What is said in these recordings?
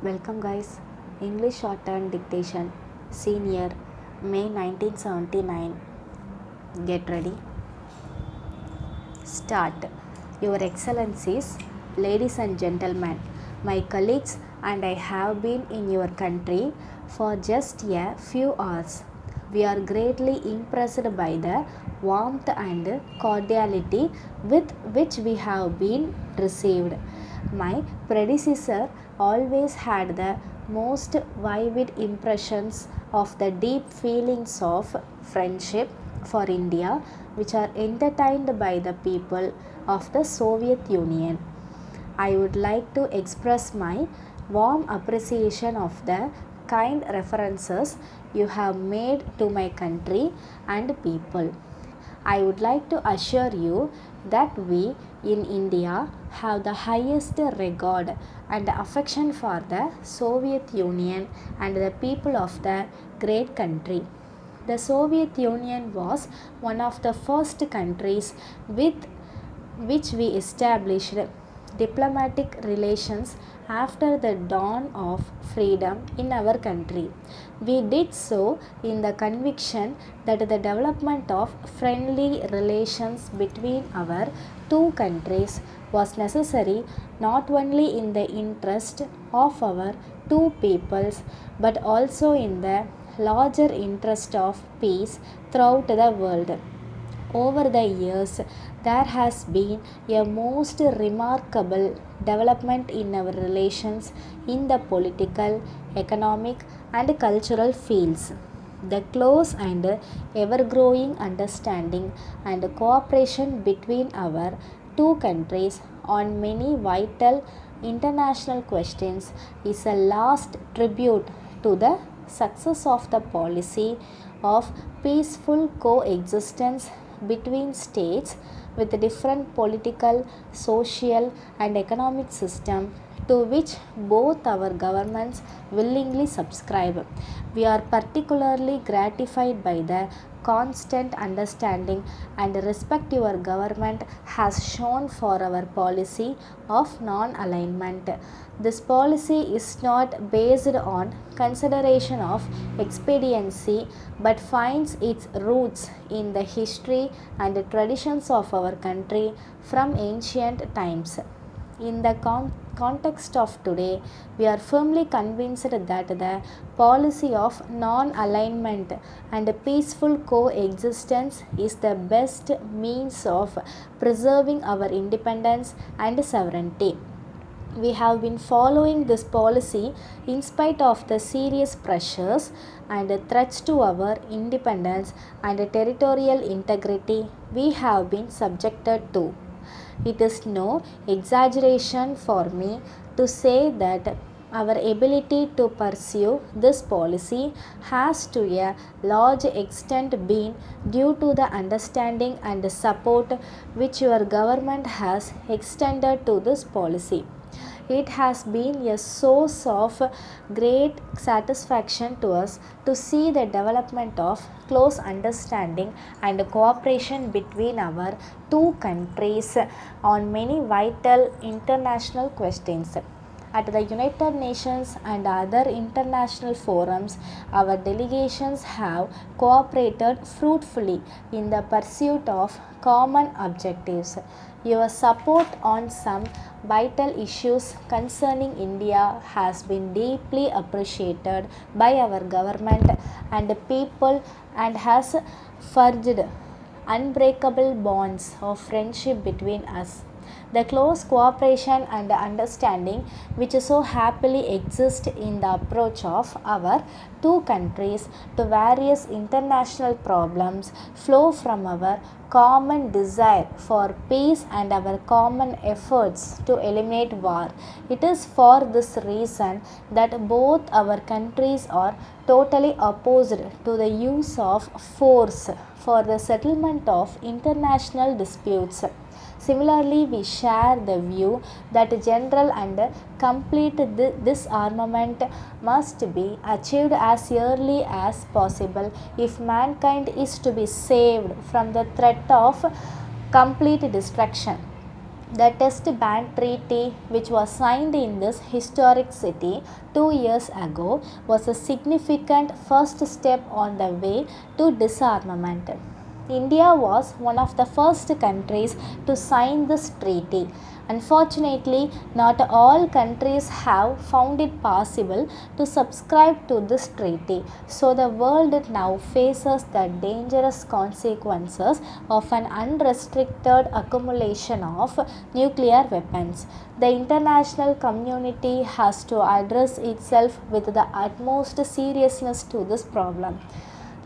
Welcome, guys. English Shorthand Dictation, Senior, May 1979. Get ready. Start. Your Excellencies, ladies and gentlemen, my colleagues and I have been in your country for just a few hours. We are greatly impressed by the warmth and cordiality with which we have been received. My predecessor always had the most vivid impressions of the deep feelings of friendship for India which are entertained by the people of the Soviet Union. I would like to express my warm appreciation of the kind references you have made to my country and people. I would like to assure you that we in India have the highest regard and affection for the Soviet Union and the people of the great country. The Soviet Union was one of the first countries with which we established diplomatic relations after the dawn of freedom in our country. We did so in the conviction that the development of friendly relations between our two countries was necessary not only in the interest of our two peoples but also in the larger interest of peace throughout the world. Over the years, there has been a most remarkable development in our relations in the political, economic, and cultural fields. The close and ever growing understanding and cooperation between our two countries on many vital international questions is a last tribute to the success of the policy of peaceful coexistence between states with different political, social, and economic system to which both our governments willingly subscribe. We are particularly gratified by the constant understanding and respect your government has shown for our policy of non-alignment. This policy is not based on consideration of expediency but finds its roots in the history and traditions of our country from ancient times. In the context of today, we are firmly convinced that the policy of non alignment and peaceful coexistence is the best means of preserving our independence and sovereignty. We have been following this policy in spite of the serious pressures and threats to our independence and territorial integrity we have been subjected to. It is no exaggeration for me to say that our ability to pursue this policy has to a large extent been due to the understanding and support which your government has extended to this policy. It has been a source of great satisfaction to us to see the development of close understanding and cooperation between our two countries on many vital international questions. At the United Nations and other international forums, our delegations have cooperated fruitfully in the pursuit of common objectives. Your support on some vital issues concerning India has been deeply appreciated by our government and people and has forged unbreakable bonds of friendship between us. The close cooperation and understanding which so happily exist in the approach of our two countries to various international problems flow from our common desire for peace and our common efforts to eliminate war. It is for this reason that both our countries are totally opposed to the use of force for the settlement of international disputes. Similarly, we share the view that general and complete disarmament must be achieved as early as possible if mankind is to be saved from the threat of complete destruction. The test ban treaty, which was signed in this historic city 2 years ago, was a significant first step on the way to disarmament. India was one of the first countries to sign this treaty. Unfortunately, not all countries have found it possible to subscribe to this treaty, so the world now faces the dangerous consequences of an unrestricted accumulation of nuclear weapons. The international community has to address itself with the utmost seriousness to this problem.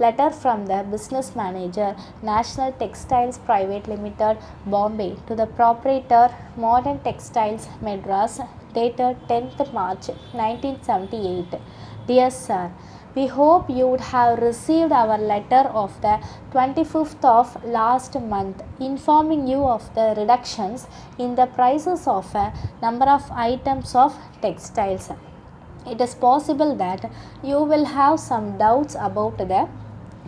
Letter from the business manager, National Textiles Private Limited, Bombay, to the proprietor, Modern Textiles, Madras, dated 10th March 1978. Dear Sir, we hope you would have received our letter of the 25th of last month informing you of the reductions in the prices of a number of items of textiles. It is possible that you will have some doubts about the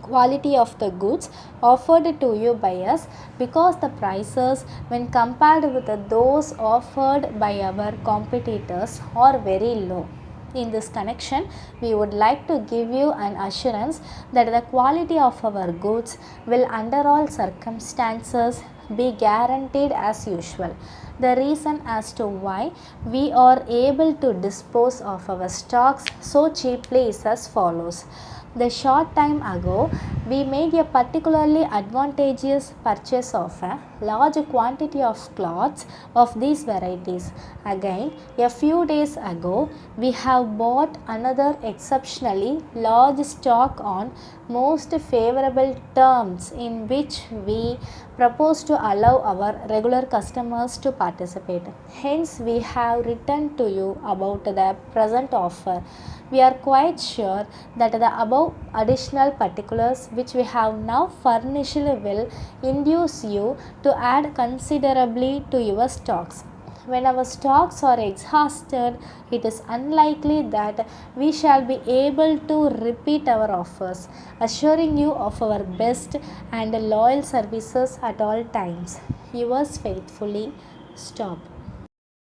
quality of the goods offered to you by us, because the prices when compared with those offered by our competitors are very low. In this connection, we would like to give you an assurance that the quality of our goods will under all circumstances be guaranteed as usual. The reason as to why we are able to dispose of our stocks so cheaply is as follows. The short time ago, we made a particularly advantageous purchase of a large quantity of cloths of these varieties. Again, a few days ago, we have bought another exceptionally large stock on most favorable terms, in which we propose to allow our regular customers to participate. Hence, we have written to you about the present offer. We are quite sure that the above additional particulars which we have now furnished will induce you to add considerably to your stocks. When our stocks are exhausted, it is unlikely that we shall be able to repeat our offers, assuring you of our best and loyal services at all times. Yours faithfully, Stop.